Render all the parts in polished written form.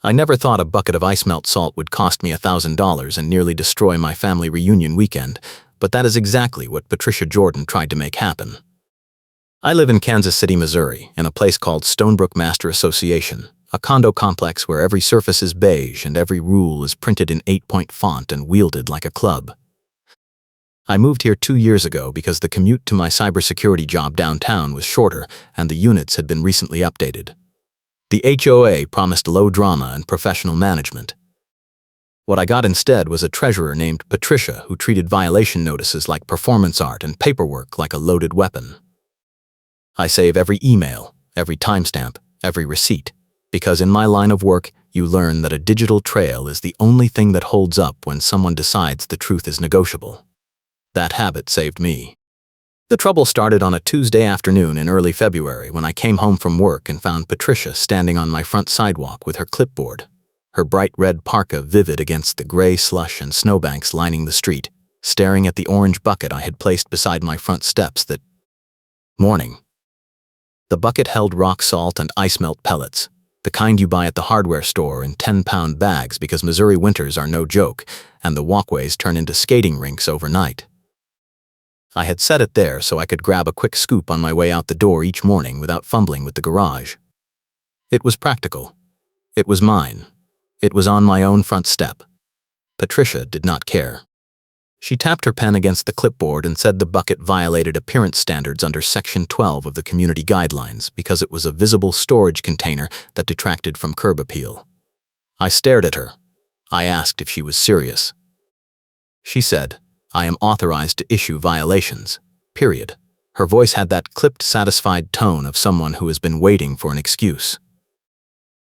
I never thought a bucket of ice melt salt would cost me $1,000 and nearly destroy my family reunion weekend, but that is exactly what Patricia Jordan tried to make happen. I live in Kansas City, Missouri, in a place called Stonebrook Master Association, a condo complex where every surface is beige and every rule is printed in 8-point font and wielded like a club. I moved here 2 years ago because the commute to my cybersecurity job downtown was shorter and the units had been recently updated. The HOA promised low drama and professional management. What I got instead was a treasurer named Patricia who treated violation notices like performance art and paperwork like a loaded weapon. I save every email, every timestamp, every receipt, because in my line of work, you learn that a digital trail is the only thing that holds up when someone decides the truth is negotiable. That habit saved me. The trouble started on a Tuesday afternoon in early February when I came home from work and found Patricia standing on my front sidewalk with her clipboard, her bright red parka vivid against the gray slush and snowbanks lining the street, staring at the orange bucket I had placed beside my front steps that morning. The bucket held rock salt and ice melt pellets, the kind you buy at the hardware store in 10-pound bags because Missouri winters are no joke, and the walkways turn into skating rinks overnight. I had set it there so I could grab a quick scoop on my way out the door each morning without fumbling with the garage. It was practical. It was mine. It was on my own front step. Patricia did not care. She tapped her pen against the clipboard and said the bucket violated appearance standards under Section 12 of the Community Guidelines because it was a visible storage container that detracted from curb appeal. I stared at her. I asked if she was serious. She said, "I am authorized to issue violations, period." Her voice had that clipped, satisfied tone of someone who has been waiting for an excuse.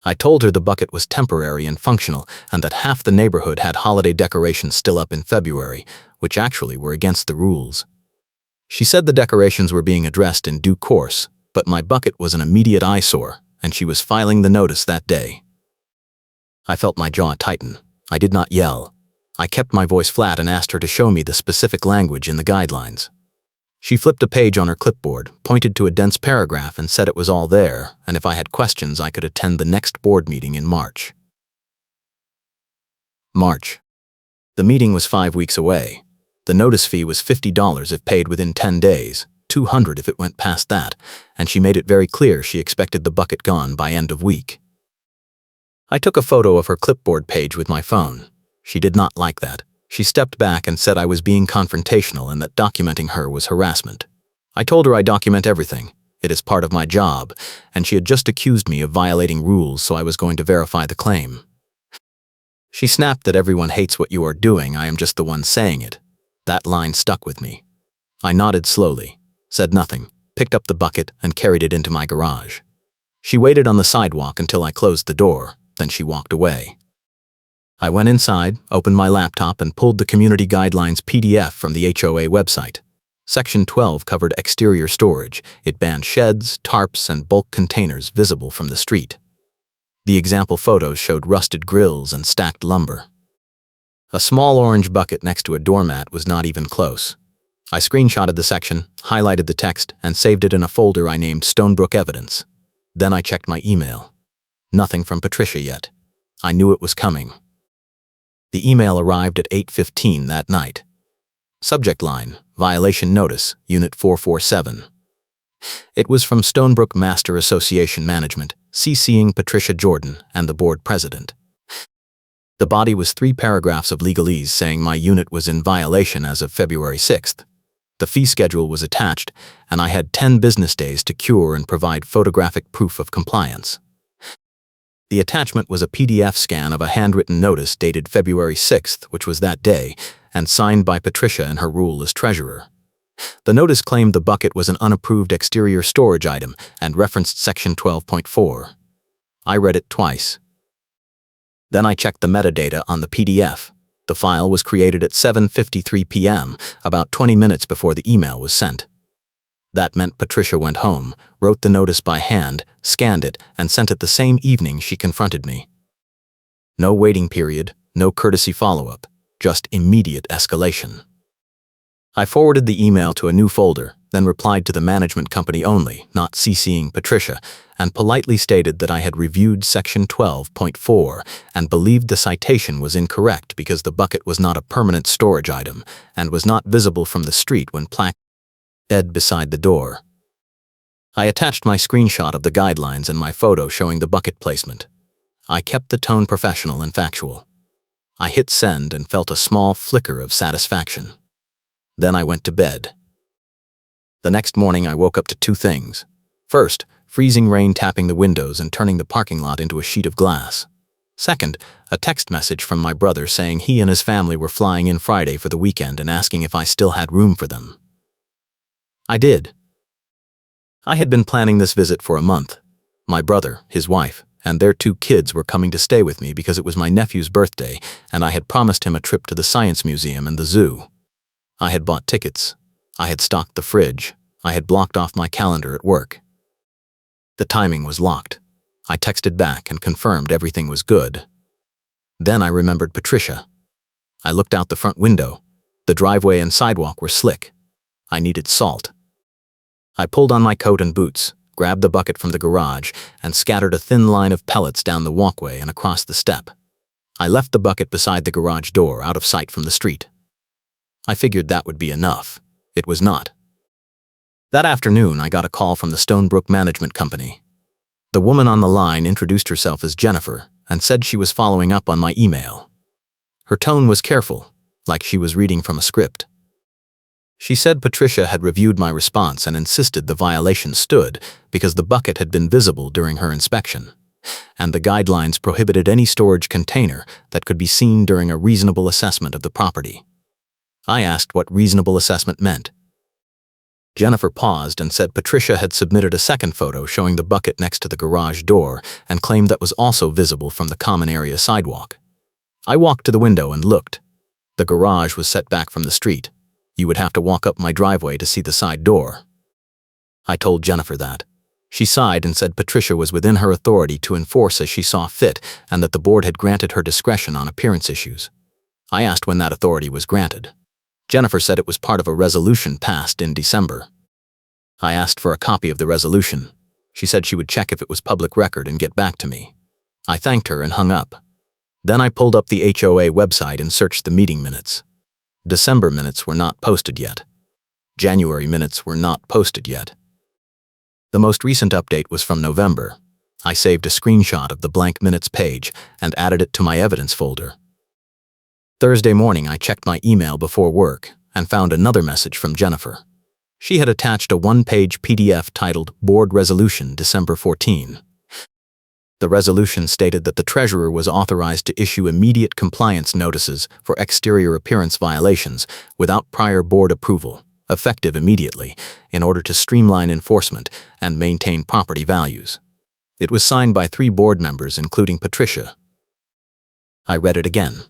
I told her the bucket was temporary and functional and that half the neighborhood had holiday decorations still up in February, which actually were against the rules. She said the decorations were being addressed in due course, but my bucket was an immediate eyesore, and she was filing the notice that day. I felt my jaw tighten. I did not yell. I kept my voice flat and asked her to show me the specific language in the guidelines. She flipped a page on her clipboard, pointed to a dense paragraph and said it was all there, and if I had questions I could attend the next board meeting in March. March. The meeting was 5 weeks away. The notice fee was $50 if paid within 10 days, $200 if it went past that, and she made it very clear she expected the bucket gone by end of week. I took a photo of her clipboard page with my phone. She did not like that. She stepped back and said I was being confrontational and that documenting her was harassment. I told her I document everything. It is part of my job, and she had just accused me of violating rules, so I was going to verify the claim. She snapped that everyone hates what you are doing, I am just the one saying it. That line stuck with me. I nodded slowly, said nothing, picked up the bucket and carried it into my garage. She waited on the sidewalk until I closed the door, then she walked away. I went inside, opened my laptop, and pulled the Community Guidelines PDF from the HOA website. Section 12 covered exterior storage. It banned sheds, tarps, and bulk containers visible from the street. The example photos showed rusted grills and stacked lumber. A small orange bucket next to a doormat was not even close. I screenshotted the section, highlighted the text, and saved it in a folder I named Stonebrook Evidence. Then I checked my email. Nothing from Patricia yet. I knew it was coming. The email arrived at 8:15 that night. Subject line, Violation Notice, Unit 447. It was from Stonebrook Master Association Management, CCing Patricia Jordan and the board president. The body was 3 paragraphs of legalese saying my unit was in violation as of February 6th. The fee schedule was attached, and I had 10 business days to cure and provide photographic proof of compliance. The attachment was a PDF scan of a handwritten notice dated February 6th, which was that day, and signed by Patricia in her role as treasurer. The notice claimed the bucket was an unapproved exterior storage item and referenced Section 12.4. I read it twice. Then I checked the metadata on the PDF. The file was created at 7:53 p.m., about 20 minutes before the email was sent. That meant Patricia went home, wrote the notice by hand, scanned it, and sent it the same evening she confronted me. No waiting period, no courtesy follow-up, just immediate escalation. I forwarded the email to a new folder, then replied to the management company only, not CCing Patricia, and politely stated that I had reviewed Section 12.4 and believed the citation was incorrect because the bucket was not a permanent storage item and was not visible from the street when placed dead beside the door. I attached my screenshot of the guidelines and my photo showing the bucket placement. I kept the tone professional and factual. I hit send and felt a small flicker of satisfaction. Then I went to bed. The next morning I woke up to two things. First, freezing rain tapping the windows and turning the parking lot into a sheet of glass. Second, a text message from my brother saying he and his family were flying in Friday for the weekend and asking if I still had room for them. I did. I had been planning this visit for a month. My brother, his wife, and their 2 kids were coming to stay with me because it was my nephew's birthday and I had promised him a trip to the Science Museum and the zoo. I had bought tickets. I had stocked the fridge. I had blocked off my calendar at work. The timing was locked. I texted back and confirmed everything was good. Then I remembered Patricia. I looked out the front window. The driveway and sidewalk were slick. I needed salt. I pulled on my coat and boots, grabbed the bucket from the garage, and scattered a thin line of pellets down the walkway and across the step. I left the bucket beside the garage door, out of sight from the street. I figured that would be enough. It was not. That afternoon, I got a call from the Stonebrook Management Company. The woman on the line introduced herself as Jennifer and said she was following up on my email. Her tone was careful, like she was reading from a script. She said Patricia had reviewed my response and insisted the violation stood because the bucket had been visible during her inspection, and the guidelines prohibited any storage container that could be seen during a reasonable assessment of the property. I asked what reasonable assessment meant. Jennifer paused and said Patricia had submitted a second photo showing the bucket next to the garage door and claimed that was also visible from the common area sidewalk. I walked to the window and looked. The garage was set back from the street. You would have to walk up my driveway to see the side door. I told Jennifer that. She sighed and said Patricia was within her authority to enforce as she saw fit and that the board had granted her discretion on appearance issues. I asked when that authority was granted. Jennifer said it was part of a resolution passed in December. I asked for a copy of the resolution. She said she would check if it was public record and get back to me. I thanked her and hung up. Then I pulled up the HOA website and searched the meeting minutes. December minutes were not posted yet. January minutes were not posted yet. The most recent update was from November. I saved a screenshot of the blank minutes page and added it to my evidence folder. Thursday morning, I checked my email before work and found another message from Jennifer. She had attached a 1-page PDF titled Board Resolution December 14. The resolution stated that the treasurer was authorized to issue immediate compliance notices for exterior appearance violations without prior board approval, effective immediately, in order to streamline enforcement and maintain property values. It was signed by 3 board members, including Patricia. I read it again.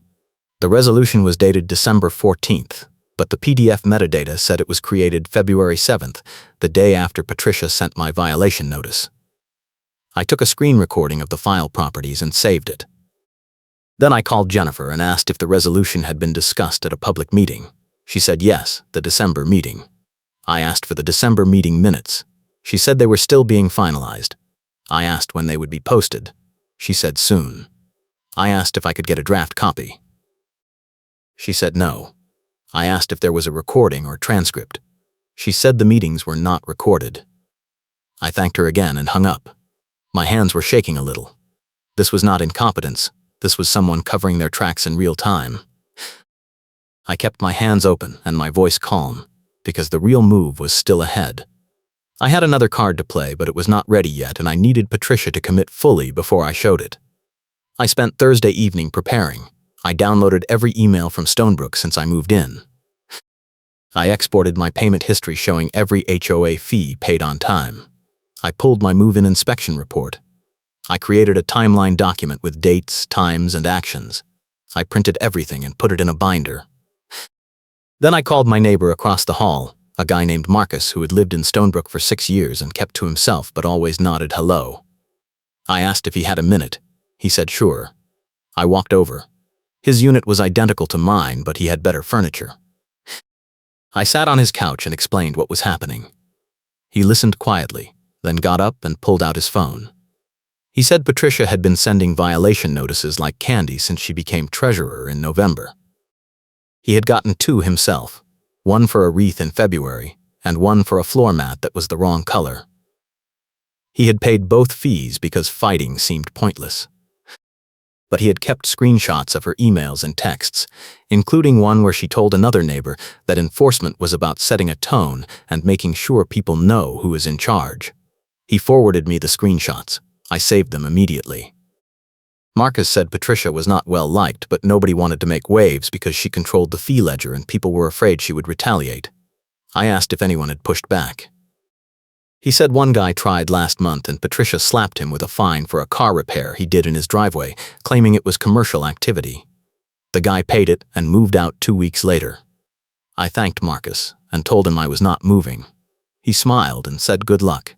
The resolution was dated December 14th, but the PDF metadata said it was created February 7th, the day after Patricia sent my violation notice. I took a screen recording of the file properties and saved it. Then I called Jennifer and asked if the resolution had been discussed at a public meeting. She said yes, the December meeting. I asked for the December meeting minutes. She said they were still being finalized. I asked when they would be posted. She said soon. I asked if I could get a draft copy. She said no. I asked if there was a recording or transcript. She said the meetings were not recorded. I thanked her again and hung up. My hands were shaking a little. This was not incompetence. This was someone covering their tracks in real time. I kept my hands open and my voice calm, because the real move was still ahead. I had another card to play, but it was not ready yet, and I needed Patricia to commit fully before I showed it. I spent Thursday evening preparing. I downloaded every email from Stonebrook since I moved in. I exported my payment history showing every HOA fee paid on time. I pulled my move-in inspection report. I created a timeline document with dates, times, and actions. I printed everything and put it in a binder. Then I called my neighbor across the hall, a guy named Marcus who had lived in Stonebrook for 6 years and kept to himself but always nodded hello. I asked if he had a minute. He said sure. I walked over. His unit was identical to mine, but he had better furniture. I sat on his couch and explained what was happening. He listened quietly, then got up and pulled out his phone. He said Patricia had been sending violation notices like candy since she became treasurer in November. He had gotten 2 himself, one for a wreath in February and one for a floor mat that was the wrong color. He had paid both fees because fighting seemed pointless. But he had kept screenshots of her emails and texts, including one where she told another neighbor that enforcement was about setting a tone and making sure people know who is in charge. He forwarded me the screenshots. I saved them immediately. Marcus said Patricia was not well liked, but nobody wanted to make waves because she controlled the fee ledger and people were afraid she would retaliate. I asked if anyone had pushed back. He said one guy tried last month and Patricia slapped him with a fine for a car repair he did in his driveway, claiming it was commercial activity. The guy paid it and moved out 2 weeks later. I thanked Marcus and told him I was not moving. He smiled and said good luck.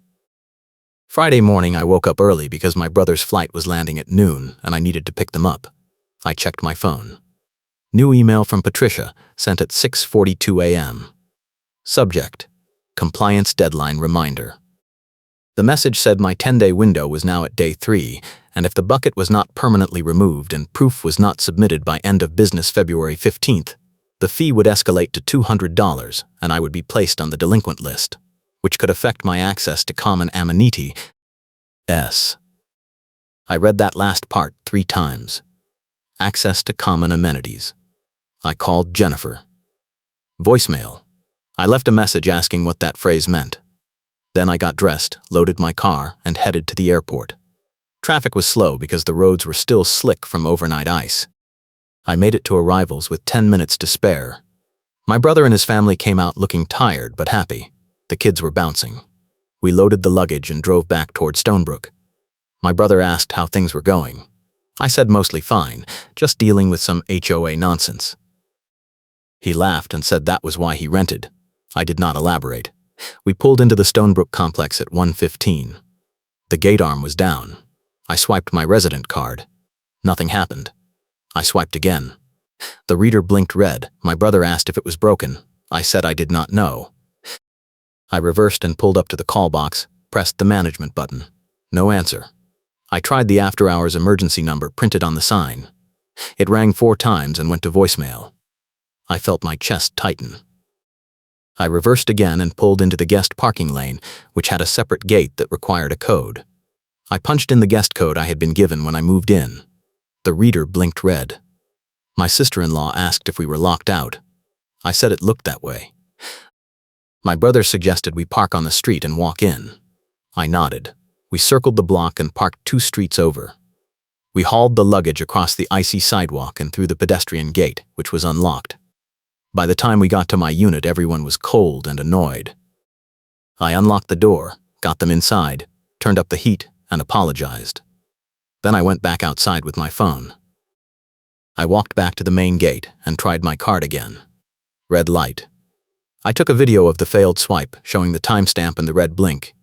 Friday morning I woke up early because my brother's flight was landing at noon and I needed to pick them up. I checked my phone. New email from Patricia, sent at 6:42 a.m. Subject: Compliance deadline reminder. The message said my 10-day window was now at day 3, and if the bucket was not permanently removed and proof was not submitted by end of business February 15th, the fee would escalate to $200 and I would be placed on the delinquent list, which could affect my access to common amenities. I read that last part 3 times. Access to common amenities. I called Jennifer. Voicemail. I left a message asking what that phrase meant. Then I got dressed, loaded my car, and headed to the airport. Traffic was slow because the roads were still slick from overnight ice. I made it to arrivals with 10 minutes to spare. My brother and his family came out looking tired but happy. The kids were bouncing. We loaded the luggage and drove back toward Stonebrook. My brother asked how things were going. I said mostly fine, just dealing with some HOA nonsense. He laughed and said that was why he rented. I did not elaborate. We pulled into the Stonebrook complex at 1:15. The gate arm was down. I swiped my resident card. Nothing happened. I swiped again. The reader blinked red. My brother asked if it was broken. I said I did not know. I reversed and pulled up to the call box, pressed the management button. No answer. I tried the after-hours emergency number printed on the sign. It rang 4 times and went to voicemail. I felt my chest tighten. I reversed again and pulled into the guest parking lane, which had a separate gate that required a code. I punched in the guest code I had been given when I moved in. The reader blinked red. My sister-in-law asked if we were locked out. I said it looked that way. My brother suggested we park on the street and walk in. I nodded. We circled the block and parked 2 streets over. We hauled the luggage across the icy sidewalk and through the pedestrian gate, which was unlocked. By the time we got to my unit, everyone was cold and annoyed. I unlocked the door, got them inside, turned up the heat, and apologized. Then I went back outside with my phone. I walked back to the main gate and tried my card again. Red light. I took a video of the failed swipe, showing the timestamp and the red blink.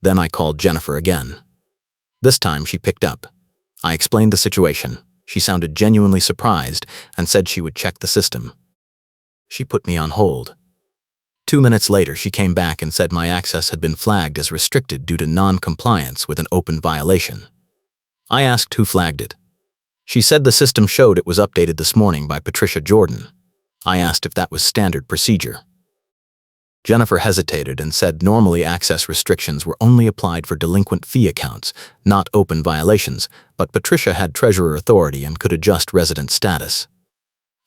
Then I called Jennifer again. This time she picked up. I explained the situation. She sounded genuinely surprised and said she would check the system. She put me on hold. 2 minutes later, she came back and said my access had been flagged as restricted due to non-compliance with an open violation. I asked who flagged it. She said the system showed it was updated this morning by Patricia Jordan. I asked if that was standard procedure. Jennifer hesitated and said normally access restrictions were only applied for delinquent fee accounts, not open violations, but Patricia had treasurer authority and could adjust resident status.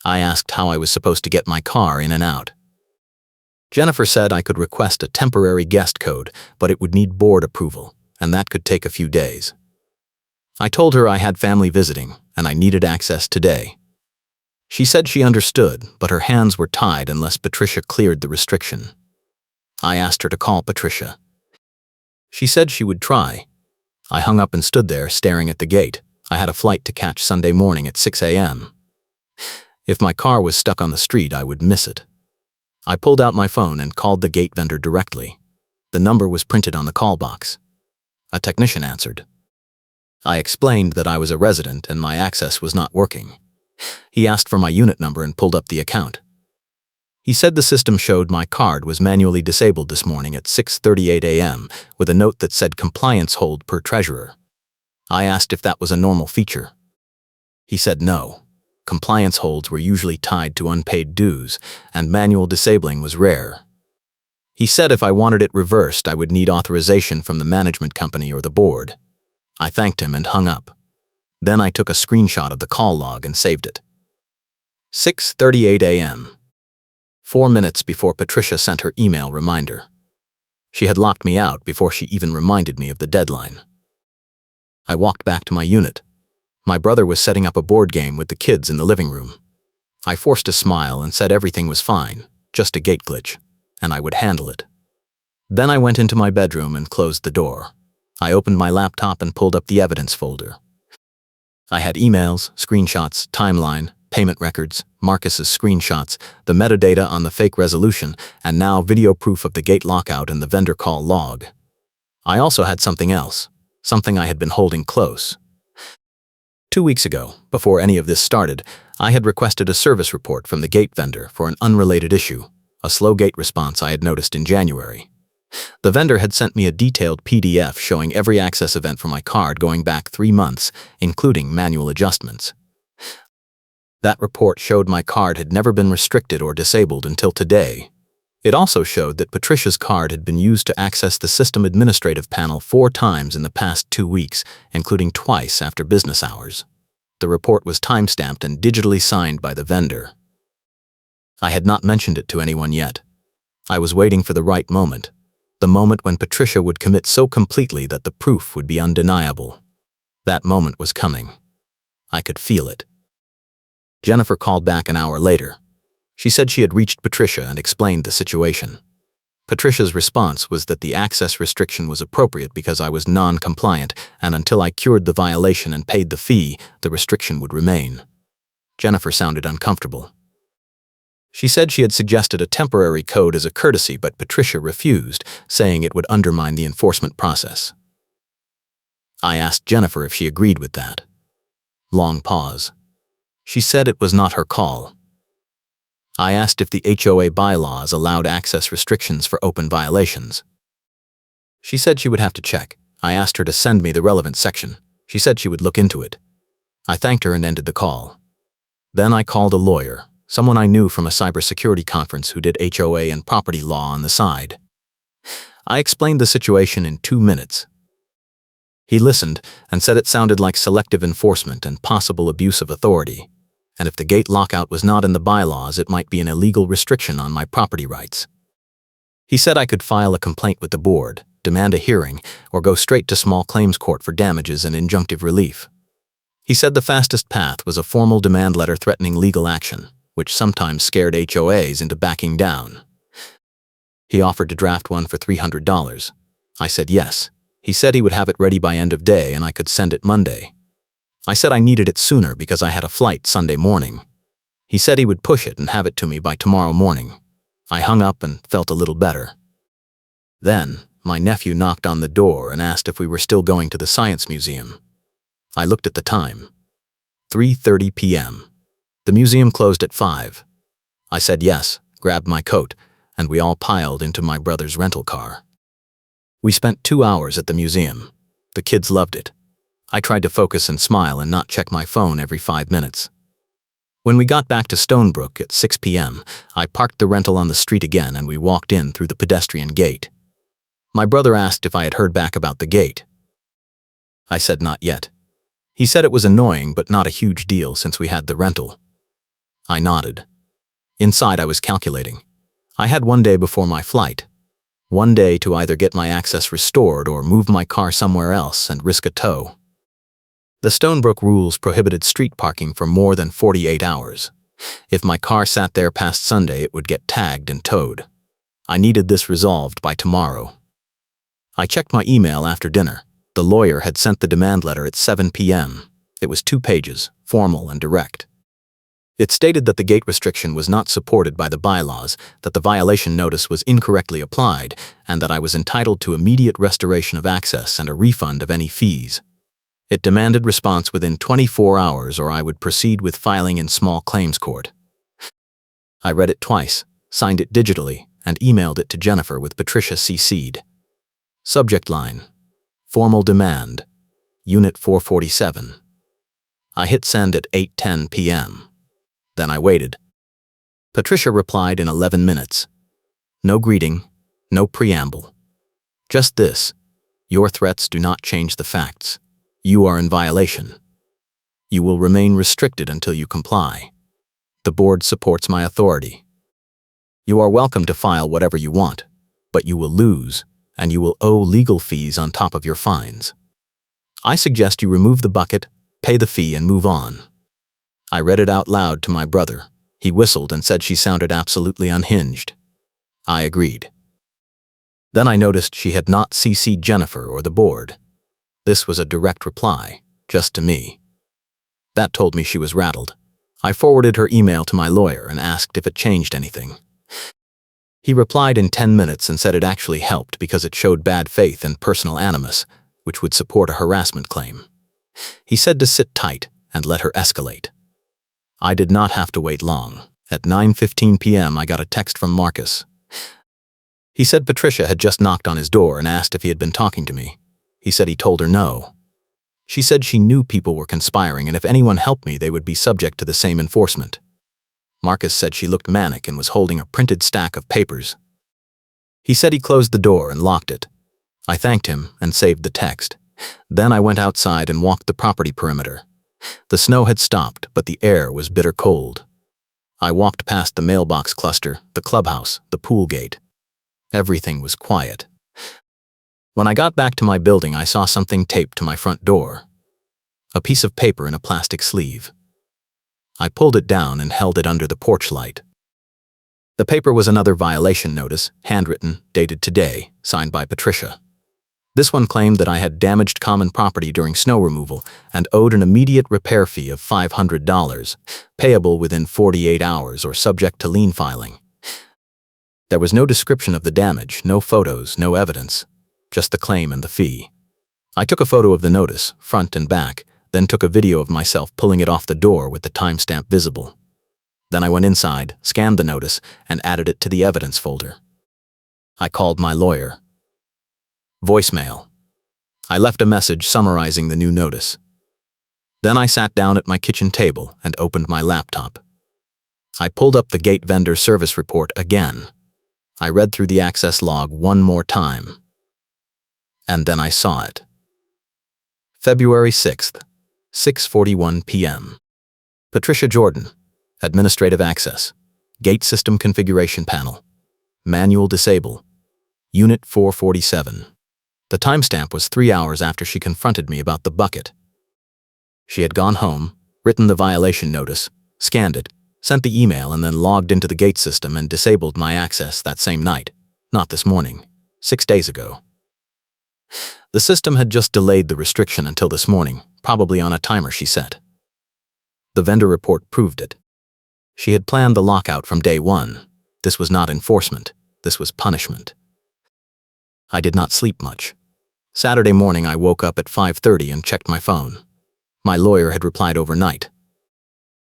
I asked how I was supposed to get my car in and out. Jennifer said I could request a temporary guest code, but it would need board approval, and that could take a few days. I told her I had family visiting, and I needed access today. She said she understood, but her hands were tied unless Patricia cleared the restriction. I asked her to call Patricia. She said she would try. I hung up and stood there staring at the gate. I had a flight to catch Sunday morning at 6 a.m. If my car was stuck on the street, I would miss it. I pulled out my phone and called the gate vendor directly. The number was printed on the call box. A technician answered. I explained that I was a resident and my access was not working. He asked for my unit number and pulled up the account. He said the system showed my card was manually disabled this morning at 6:38 a.m. with a note that said compliance hold per treasurer. I asked if that was a normal feature. He said no. Compliance holds were usually tied to unpaid dues, and manual disabling was rare. He said if I wanted it reversed, I would need authorization from the management company or the board. I thanked him and hung up. Then I took a screenshot of the call log and saved it. 6:38 a.m. 4 minutes before Patricia sent her email reminder. She had locked me out before she even reminded me of the deadline. I walked back to my unit. My brother was setting up a board game with the kids in the living room. I forced a smile and said everything was fine, just a gate glitch, and I would handle it. Then I went into my bedroom and closed the door. I opened my laptop and pulled up the evidence folder. I had emails, screenshots, timeline, payment records, Marcus's screenshots, the metadata on the fake resolution, and now video proof of the gate lockout and the vendor call log. I also had something else, something I had been holding close. 2 weeks ago, before any of this started, I had requested a service report from the gate vendor for an unrelated issue, a slow gate response I had noticed in January. The vendor had sent me a detailed PDF showing every access event for my card going back 3 months, including manual adjustments. That report showed my card had never been restricted or disabled until today. It also showed that Patricia's card had been used to access the system administrative panel 4 times in the past 2 weeks, including twice after business hours. The report was timestamped and digitally signed by the vendor. I had not mentioned it to anyone yet. I was waiting for the right moment, the moment when Patricia would commit so completely that the proof would be undeniable. That moment was coming. I could feel it. Jennifer called back an hour later. She said she had reached Patricia and explained the situation. Patricia's response was that the access restriction was appropriate because I was non-compliant, and until I cured the violation and paid the fee, the restriction would remain. Jennifer sounded uncomfortable. She said she had suggested a temporary code as a courtesy, but Patricia refused, saying it would undermine the enforcement process. I asked Jennifer if she agreed with that. Long pause. She said it was not her call. I asked if the HOA bylaws allowed access restrictions for open violations. She said she would have to check. I asked her to send me the relevant section. She said she would look into it. I thanked her and ended the call. Then I called a lawyer, someone I knew from a cybersecurity conference who did HOA and property law on the side. I explained the situation in 2 minutes. He listened and said it sounded like selective enforcement and possible abuse of authority, and if the gate lockout was not in the bylaws, it might be an illegal restriction on my property rights. He said I could file a complaint with the board, demand a hearing, or go straight to small claims court for damages and injunctive relief. He said the fastest path was a formal demand letter threatening legal action, which sometimes scared HOAs into backing down. He offered to draft one for $300. I said yes. He said he would have it ready by end of day and I could send it Monday. I said I needed it sooner because I had a flight Sunday morning. He said he would push it and have it to me by tomorrow morning. I hung up and felt a little better. Then, my nephew knocked on the door and asked if we were still going to the Science Museum. I looked at the time. 3:30 p.m. The museum closed at 5. I said yes, grabbed my coat, and we all piled into my brother's rental car. We spent 2 hours at the museum. The kids loved it. I tried to focus and smile and not check my phone every 5 minutes. When we got back to Stonebrook at 6 p.m., I parked the rental on the street again and we walked in through the pedestrian gate. My brother asked if I had heard back about the gate. I said not yet. He said it was annoying but not a huge deal since we had the rental. I nodded. Inside I was calculating. I had 1 day before my flight. 1 day to either get my access restored or move my car somewhere else and risk a tow. The Stonebrook rules prohibited street parking for more than 48 hours. If my car sat there past Sunday, it would get tagged and towed. I needed this resolved by tomorrow. I checked my email after dinner. The lawyer had sent the demand letter at 7 p.m. It was 2 pages, formal and direct. It stated that the gate restriction was not supported by the bylaws, that the violation notice was incorrectly applied, and that I was entitled to immediate restoration of access and a refund of any fees. It demanded response within 24 hours or I would proceed with filing in small claims court. I read it twice, signed it digitally, and emailed it to Jennifer with Patricia CC'd. Subject line: Formal demand, Unit 447. I hit send at 8:10 p.m. Then I waited. Patricia replied in 11 minutes. No greeting, no preamble. Just this: your threats do not change the facts. You are in violation. You will remain restricted until you comply. The board supports my authority. You are welcome to file whatever you want, but you will lose, and you will owe legal fees on top of your fines. I suggest you remove the bucket, pay the fee, and move on. I read it out loud to my brother. He whistled and said she sounded absolutely unhinged. I agreed. Then I noticed she had not CC'd Jennifer or the board. This was a direct reply, just to me. That told me she was rattled. I forwarded her email to my lawyer and asked if it changed anything. He replied in 10 minutes and said it actually helped because it showed bad faith and personal animus, which would support a harassment claim. He said to sit tight and let her escalate. I did not have to wait long. At 9:15 p.m. I got a text from Marcus. He said Patricia had just knocked on his door and asked if he had been talking to me. He said he told her no. She said she knew people were conspiring, and if anyone helped me, they would be subject to the same enforcement. Marcus said she looked manic and was holding a printed stack of papers. He said he closed the door and locked it. I thanked him and saved the text. Then I went outside and walked the property perimeter. The snow had stopped, but the air was bitter cold. I walked past the mailbox cluster, the clubhouse, the pool gate. Everything was quiet. When I got back to my building, I saw something taped to my front door. A piece of paper in a plastic sleeve. I pulled it down and held it under the porch light. The paper was another violation notice, handwritten, dated today, signed by Patricia. This one claimed that I had damaged common property during snow removal and owed an immediate repair fee of $500, payable within 48 hours or subject to lien filing. There was no description of the damage, no photos, no evidence, just the claim and the fee. I took a photo of the notice, front and back, then took a video of myself pulling it off the door with the timestamp visible. Then I went inside, scanned the notice, and added it to the evidence folder. I called my lawyer. Voicemail. I left a message summarizing the new notice. Then I sat down at my kitchen table and opened my laptop. I pulled up the gate vendor service report again. I read through the access log one more time. And then I saw it. February 6th, 6:41 p.m. Patricia Jordan, Administrative Access, Gate System Configuration Panel, Manual Disable, Unit 447. The timestamp was 3 hours after she confronted me about the bucket. She had gone home, written the violation notice, scanned it, sent the email, and then logged into the gate system and disabled my access that same night, not this morning, 6 days ago. The system had just delayed the restriction until this morning, probably on a timer she set. The vendor report proved it. She had planned the lockout from day one. This was not enforcement. This was punishment. I did not sleep much. Saturday morning I woke up at 5:30 and checked my phone. My lawyer had replied overnight.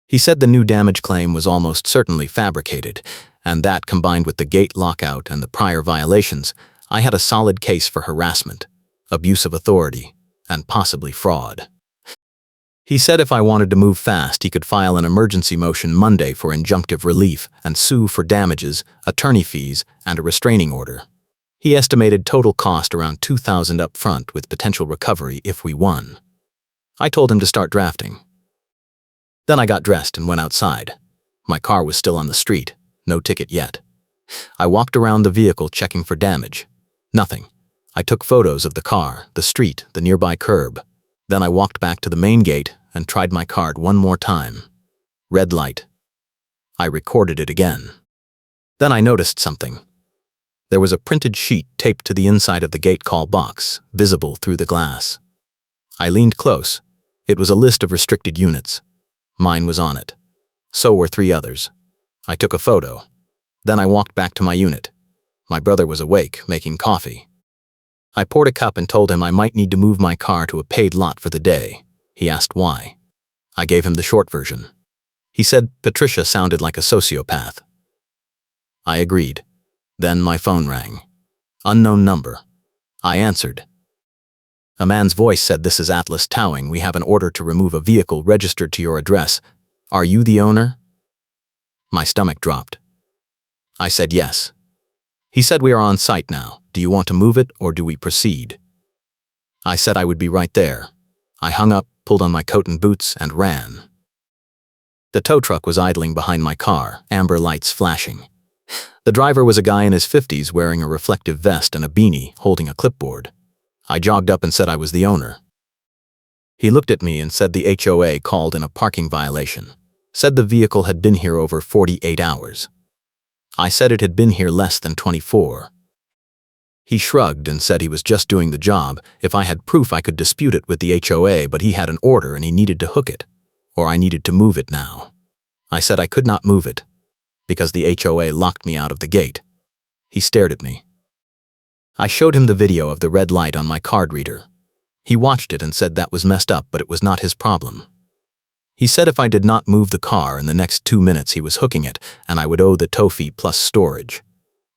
He said the new damage claim was almost certainly fabricated, and that, combined with the gate lockout and the prior violations, I had a solid case for harassment, abuse of authority, and possibly fraud. He said if I wanted to move fast, he could file an emergency motion Monday for injunctive relief and sue for damages, attorney fees, and a restraining order. He estimated total cost around $2,000 up front with potential recovery if we won. I told him to start drafting. Then I got dressed and went outside. My car was still on the street, no ticket yet. I walked around the vehicle checking for damage. Nothing. I took photos of the car, the street, the nearby curb. Then I walked back to the main gate and tried my card one more time. Red light. I recorded it again. Then I noticed something. There was a printed sheet taped to the inside of the gate call box, visible through the glass. I leaned close. It was a list of restricted units. Mine was on it. So were 3 others. I took a photo. Then I walked back to my unit. My brother was awake, making coffee. I poured a cup and told him I might need to move my car to a paid lot for the day. He asked why. I gave him the short version. He said Patricia sounded like a sociopath. I agreed. Then my phone rang. Unknown number. I answered. A man's voice said, "This is Atlas Towing. We have an order to remove a vehicle registered to your address. Are you the owner?" My stomach dropped. I said yes. He said, "We are on site now. Do you want to move it or do we proceed?" I said I would be right there. I hung up, pulled on my coat and boots, and ran. The tow truck was idling behind my car, amber lights flashing. The driver was a guy in his 50s wearing a reflective vest and a beanie, holding a clipboard. I jogged up and said I was the owner. He looked at me and said the HOA called in a parking violation. Said the vehicle had been here over 48 hours. I said it had been here less than 24. He shrugged and said he was just doing the job. If I had proof I could dispute it with the HOA, but he had an order and he needed to hook it, or I needed to move it now. I said I could not move it, because the HOA locked me out of the gate. He stared at me. I showed him the video of the red light on my card reader. He watched it and said that was messed up, but it was not his problem. He said if I did not move the car in the next 2 minutes he was hooking it, and I would owe the tow fee plus storage.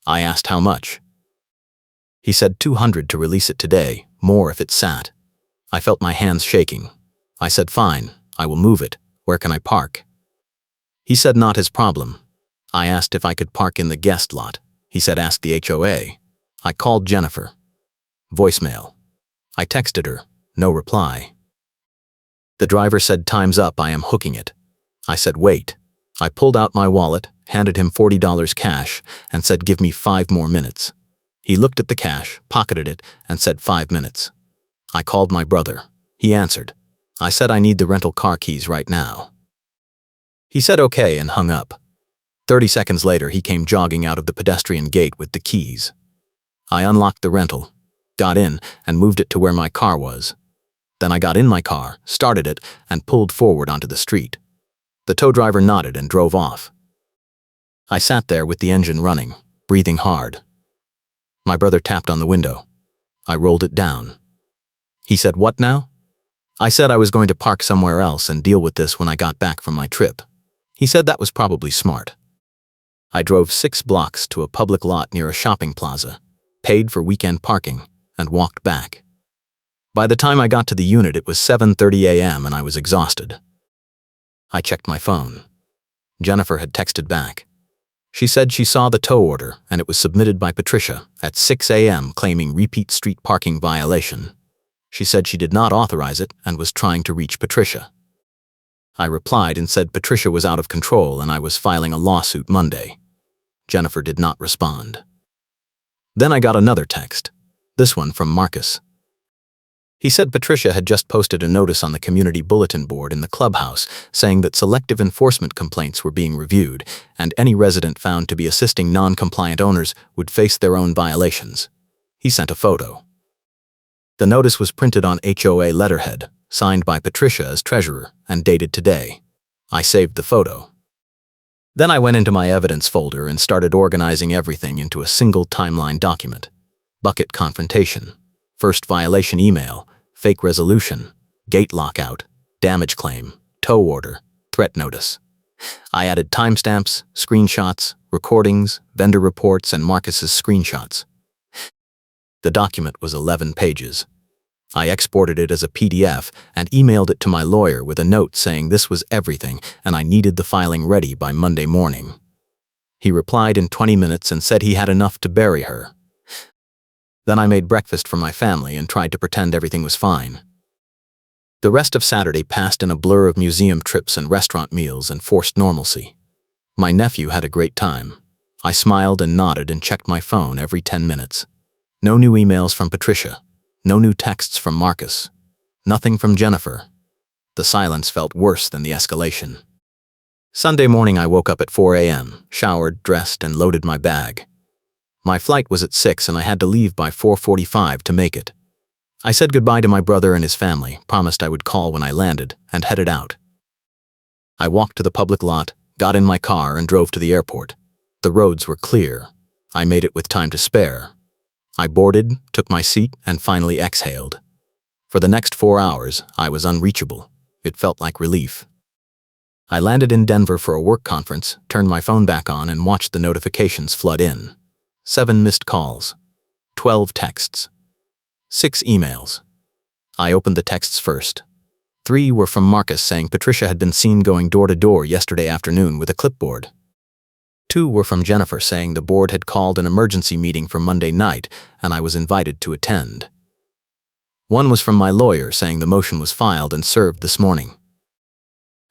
I asked how much. He said $200 to release it today, more if it sat. I felt my hands shaking. I said fine, I will move it. Where can I park? He said not his problem. I asked if I could park in the guest lot. He said ask the HOA. I called Jennifer. Voicemail. I texted her. No reply. The driver said time's up, I am hooking it. I said wait. I pulled out my wallet, handed him $40 cash, and said give me 5 more minutes. He looked at the cash, pocketed it, and said 5 minutes. I called my brother. He answered. I said I need the rental car keys right now. He said okay and hung up. 30 seconds later he came jogging out of the pedestrian gate with the keys. I unlocked the rental, got in, and moved it to where my car was. Then I got in my car, started it, and pulled forward onto the street. The tow driver nodded and drove off. I sat there with the engine running, breathing hard. My brother tapped on the window. I rolled it down. He said, "What now?" I said I was going to park somewhere else and deal with this when I got back from my trip. He said that was probably smart. I drove 6 blocks to a public lot near a shopping plaza, paid for weekend parking, and walked back. By the time I got to the unit, it was 7:30 a.m. and I was exhausted. I checked my phone. Jennifer had texted back. She said she saw the tow order and it was submitted by Patricia at 6 a.m. claiming repeat street parking violation. She said she did not authorize it and was trying to reach Patricia. I replied and said Patricia was out of control and I was filing a lawsuit Monday. Jennifer did not respond. Then I got another text, this one from Marcus. He said Patricia had just posted a notice on the community bulletin board in the clubhouse saying that selective enforcement complaints were being reviewed and any resident found to be assisting non-compliant owners would face their own violations. He sent a photo. The notice was printed on HOA letterhead, signed by Patricia as treasurer, and dated today. I saved the photo. Then I went into my evidence folder and started organizing everything into a single timeline document. Bucket confrontation, first violation email, fake resolution, gate lockout, damage claim, tow order, threat notice. I added timestamps, screenshots, recordings, vendor reports, and Marcus's screenshots. The document was 11 pages. I exported it as a PDF and emailed it to my lawyer with a note saying this was everything and I needed the filing ready by Monday morning. He replied in 20 minutes and said he had enough to bury her. Then I made breakfast for my family and tried to pretend everything was fine. The rest of Saturday passed in a blur of museum trips and restaurant meals and forced normalcy. My nephew had a great time. I smiled and nodded and checked my phone every 10 minutes. No new emails from Patricia. No new texts from Marcus. Nothing from Jennifer. The silence felt worse than the escalation. Sunday morning I woke up at 4 a.m., showered, dressed, and loaded my bag. My flight was at 6 and I had to leave by 4:45 to make it. I said goodbye to my brother and his family, promised I would call when I landed, and headed out. I walked to the public lot, got in my car, and drove to the airport. The roads were clear. I made it with time to spare. I boarded, took my seat, and finally exhaled. For the next 4 hours, I was unreachable. It felt like relief. I landed in Denver for a work conference, turned my phone back on, and watched the notifications flood in. 7 missed calls, 12 texts, 6 emails. I opened the texts first. 3 were from Marcus saying Patricia had been seen going door to door yesterday afternoon with a clipboard. 2 were from Jennifer saying the board had called an emergency meeting for Monday night and I was invited to attend. 1 was from my lawyer saying the motion was filed and served this morning.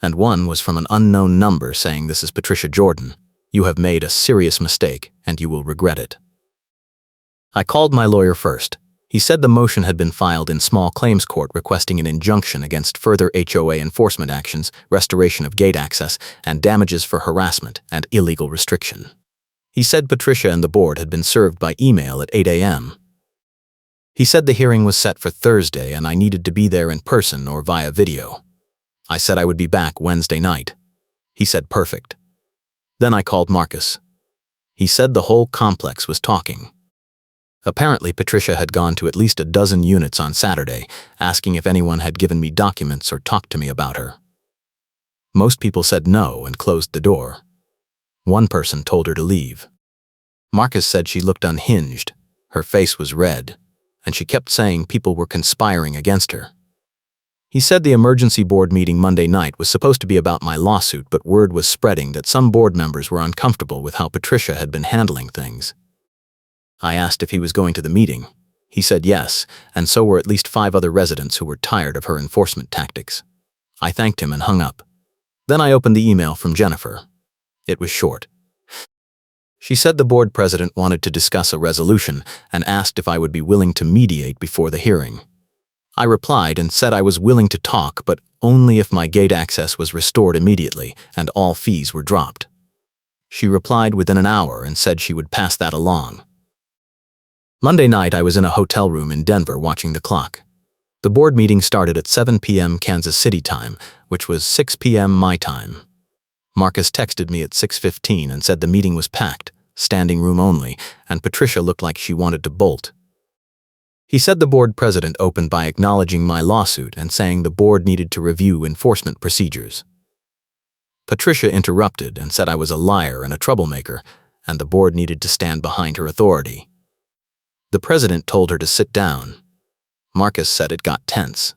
And 1 was from an unknown number saying, "This is Patricia Jordan. You have made a serious mistake and you will regret it." I called my lawyer first. He said the motion had been filed in small claims court requesting an injunction against further HOA enforcement actions, restoration of gate access, and damages for harassment and illegal restriction. He said Patricia and the board had been served by email at 8 a.m. He said the hearing was set for Thursday and I needed to be there in person or via video. I said I would be back Wednesday night. He said perfect. Then I called Marcus. He said the whole complex was talking. Apparently, Patricia had gone to at least a dozen units on Saturday, asking if anyone had given me documents or talked to me about her. Most people said no and closed the door. 1 person told her to leave. Marcus said she looked unhinged, her face was red, and she kept saying people were conspiring against her. He said the emergency board meeting Monday night was supposed to be about my lawsuit, but word was spreading that some board members were uncomfortable with how Patricia had been handling things. I asked if he was going to the meeting. He said yes, and so were at least 5 other residents who were tired of her enforcement tactics. I thanked him and hung up. Then I opened the email from Jennifer. It was short. She said the board president wanted to discuss a resolution and asked if I would be willing to mediate before the hearing. I replied and said I was willing to talk, but only if my gate access was restored immediately and all fees were dropped. She replied within an hour and said she would pass that along. Monday night, I was in a hotel room in Denver watching the clock. The board meeting started at 7 p.m. Kansas City time, which was 6 p.m. my time. Marcus texted me at 6:15 and said the meeting was packed, standing room only, and Patricia looked like she wanted to bolt. He said the board president opened by acknowledging my lawsuit and saying the board needed to review enforcement procedures. Patricia interrupted and said I was a liar and a troublemaker, and the board needed to stand behind her authority. The president told her to sit down. Marcus said it got tense.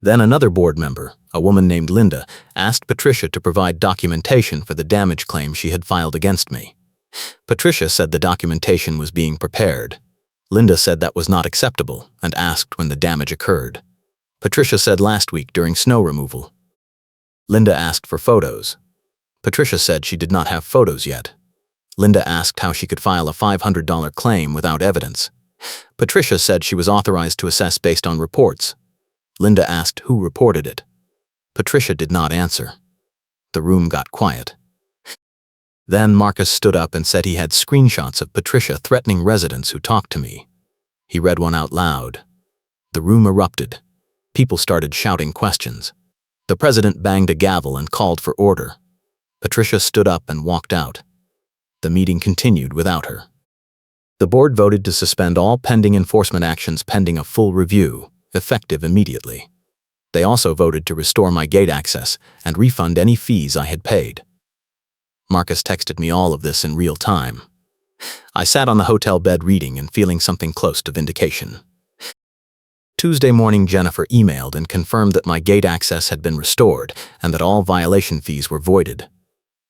Then another board member, a woman named Linda, asked Patricia to provide documentation for the damage claim she had filed against me. Patricia said the documentation was being prepared. Linda said that was not acceptable and asked when the damage occurred. Patricia said last week during snow removal. Linda asked for photos. Patricia said she did not have photos yet. Linda asked how she could file a $500 claim without evidence. Patricia said she was authorized to assess based on reports. Linda asked who reported it. Patricia did not answer. The room got quiet. Then Marcus stood up and said he had screenshots of Patricia threatening residents who talked to me. He read one out loud. The room erupted. People started shouting questions. The president banged a gavel and called for order. Patricia stood up and walked out. The meeting continued without her. The board voted to suspend all pending enforcement actions pending a full review, effective immediately. They also voted to restore my gate access and refund any fees I had paid. Marcus texted me all of this in real time. I sat on the hotel bed reading and feeling something close to vindication. Tuesday morning, Jennifer emailed and confirmed that my gate access had been restored and that all violation fees were voided.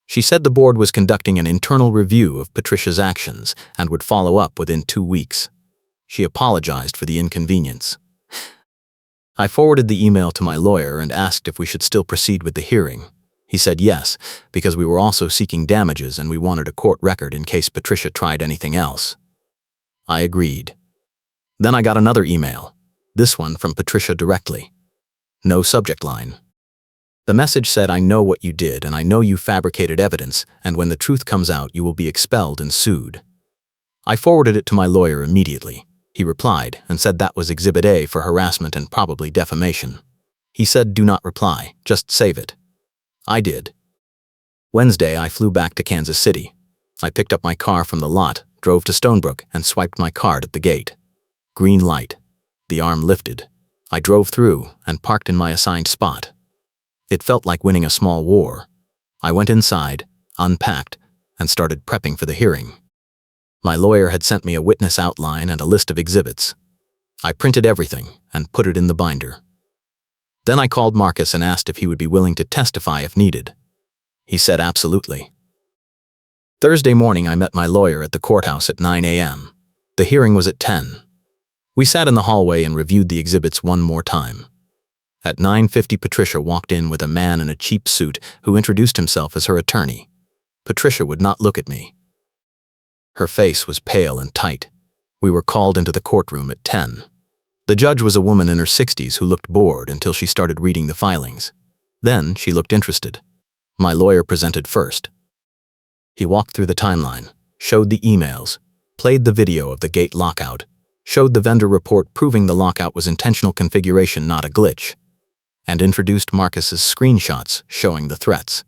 She said the board was conducting an internal review of Patricia's actions and would follow up within 2 weeks. She apologized for the inconvenience. I forwarded the email to my lawyer and asked if we should still proceed with the hearing. He said yes, because we were also seeking damages and we wanted a court record in case Patricia tried anything else. I agreed. Then I got another email, this one from Patricia directly. No subject line. The message said, "I know what you did and I know you fabricated evidence, and when the truth comes out you will be expelled and sued." I forwarded it to my lawyer immediately. He replied and said that was Exhibit A for harassment and probably defamation. He said, "Do not reply, just save it." I did. Wednesday, I flew back to Kansas City. I picked up my car from the lot, drove to Stonebrook, and swiped my card at the gate. Green light. The arm lifted. I drove through and parked in my assigned spot. It felt like winning a small war. I went inside, unpacked, and started prepping for the hearing. My lawyer had sent me a witness outline and a list of exhibits. I printed everything and put it in the binder. Then I called Marcus and asked if he would be willing to testify if needed. He said absolutely. Thursday morning, I met my lawyer at the courthouse at 9 a.m. The hearing was at 10. We sat in the hallway and reviewed the exhibits one more time. At 9:50, Patricia walked in with a man in a cheap suit who introduced himself as her attorney. Patricia would not look at me. Her face was pale and tight. We were called into the courtroom at 10. The judge was a woman in her 60s who looked bored until she started reading the filings. Then she looked interested. My lawyer presented first. He walked through the timeline, showed the emails, played the video of the gate lockout, showed the vendor report proving the lockout was intentional configuration, not a glitch, and introduced Marcus's screenshots showing the threats.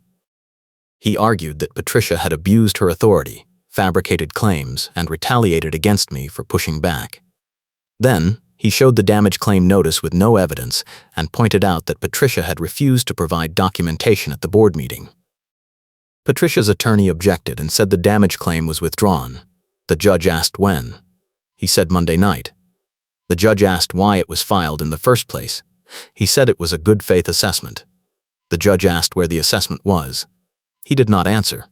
He argued that Patricia had abused her authority, fabricated claims, and retaliated against me for pushing back. Then, he showed the damage claim notice with no evidence and pointed out that Patricia had refused to provide documentation at the board meeting. Patricia's attorney objected and said the damage claim was withdrawn. The judge asked when. He said Monday night. The judge asked why it was filed in the first place. He said it was a good faith assessment. The judge asked where the assessment was. He did not answer.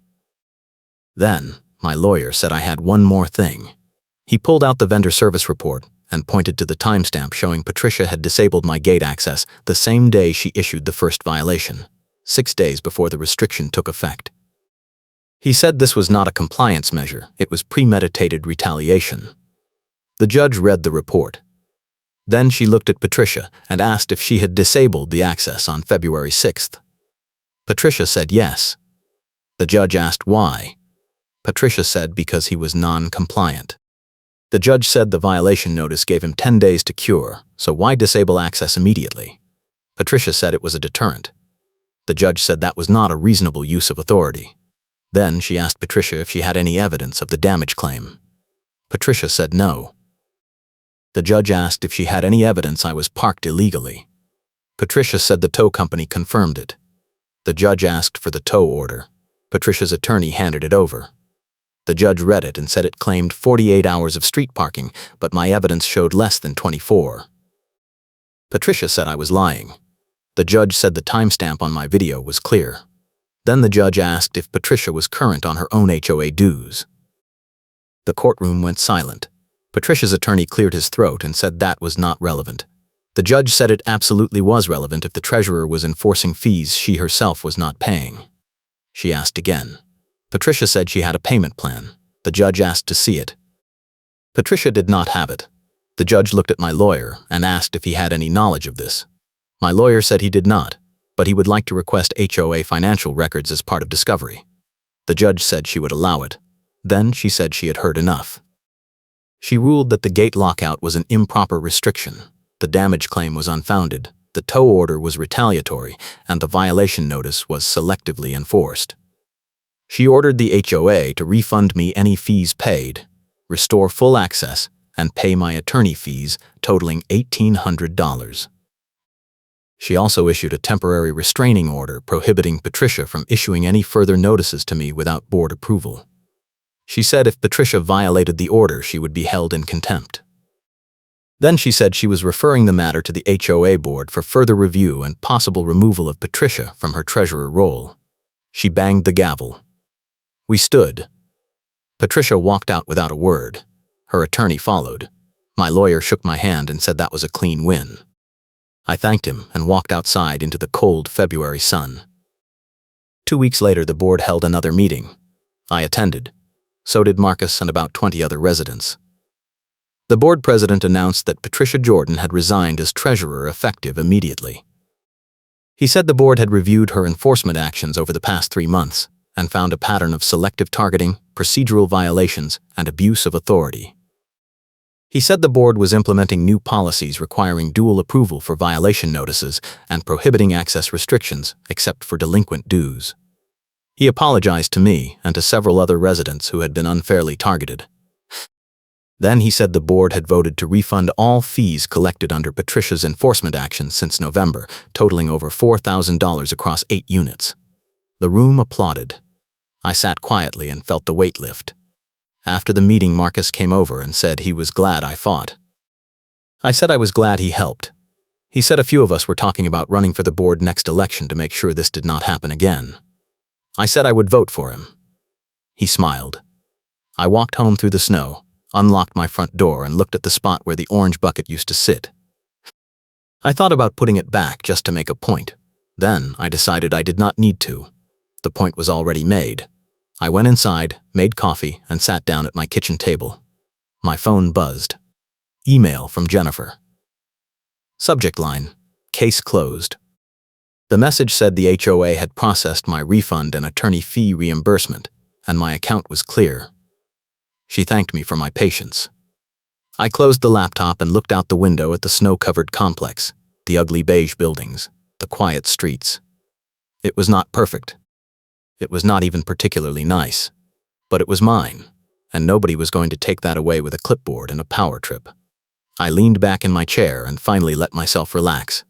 Then, my lawyer said I had one more thing. He pulled out the vendor service report and pointed to the timestamp showing Patricia had disabled my gate access the same day she issued the first violation, 6 days before the restriction took effect. He said this was not a compliance measure, it was premeditated retaliation. The judge read the report. Then she looked at Patricia and asked if she had disabled the access on February 6th. Patricia said yes. The judge asked why. Patricia said because he was non-compliant. The judge said the violation notice gave him 10 days to cure, so why disable access immediately? Patricia said it was a deterrent. The judge said that was not a reasonable use of authority. Then she asked Patricia if she had any evidence of the damage claim. Patricia said no. The judge asked if she had any evidence I was parked illegally. Patricia said the tow company confirmed it. The judge asked for the tow order. Patricia's attorney handed it over. The judge read it and said it claimed 48 hours of street parking, but my evidence showed less than 24. Patricia said I was lying. The judge said the timestamp on my video was clear. Then the judge asked if Patricia was current on her own HOA dues. The courtroom went silent. Patricia's attorney cleared his throat and said that was not relevant. The judge said it absolutely was relevant if the treasurer was enforcing fees she herself was not paying. She asked again. Patricia said she had a payment plan. The judge asked to see it. Patricia did not have it. The judge looked at my lawyer and asked if he had any knowledge of this. My lawyer said he did not, but he would like to request HOA financial records as part of discovery. The judge said she would allow it. Then she said she had heard enough. She ruled that the gate lockout was an improper restriction, the damage claim was unfounded, the tow order was retaliatory, and the violation notice was selectively enforced. She ordered the HOA to refund me any fees paid, restore full access, and pay my attorney fees totaling $1,800. She also issued a temporary restraining order prohibiting Patricia from issuing any further notices to me without board approval. She said if Patricia violated the order, she would be held in contempt. Then she said she was referring the matter to the HOA board for further review and possible removal of Patricia from her treasurer role. She banged the gavel. We stood. Patricia walked out without a word. Her attorney followed. My lawyer shook my hand and said that was a clean win. I thanked him and walked outside into the cold February sun. 2 weeks later, the board held another meeting. I attended. So did Marcus and about 20 other residents. The board president announced that Patricia Jordan had resigned as treasurer effective immediately. He said the board had reviewed her enforcement actions over the past 3 months and found a pattern of selective targeting, procedural violations, and abuse of authority. He said the board was implementing new policies requiring dual approval for violation notices and prohibiting access restrictions except for delinquent dues. He apologized to me and to several other residents who had been unfairly targeted. Then he said the board had voted to refund all fees collected under Patricia's enforcement actions since November, totaling over $4,000 across 8 units. The room applauded. I sat quietly and felt the weight lift. After the meeting, Marcus came over and said he was glad I fought. I said I was glad he helped. He said a few of us were talking about running for the board next election to make sure this did not happen again. I said I would vote for him. He smiled. I walked home through the snow, unlocked my front door, and looked at the spot where the orange bucket used to sit. I thought about putting it back just to make a point. Then I decided I did not need to. The point was already made. I went inside, made coffee, and sat down at my kitchen table. My phone buzzed. Email from Jennifer. Subject line: Case closed. The message said the HOA had processed my refund and attorney fee reimbursement, and my account was clear. She thanked me for my patience. I closed the laptop and looked out the window at the snow-covered complex, the ugly beige buildings, the quiet streets. It was not perfect. It was not even particularly nice. But it was mine, and nobody was going to take that away with a clipboard and a power trip. I leaned back in my chair and finally let myself relax.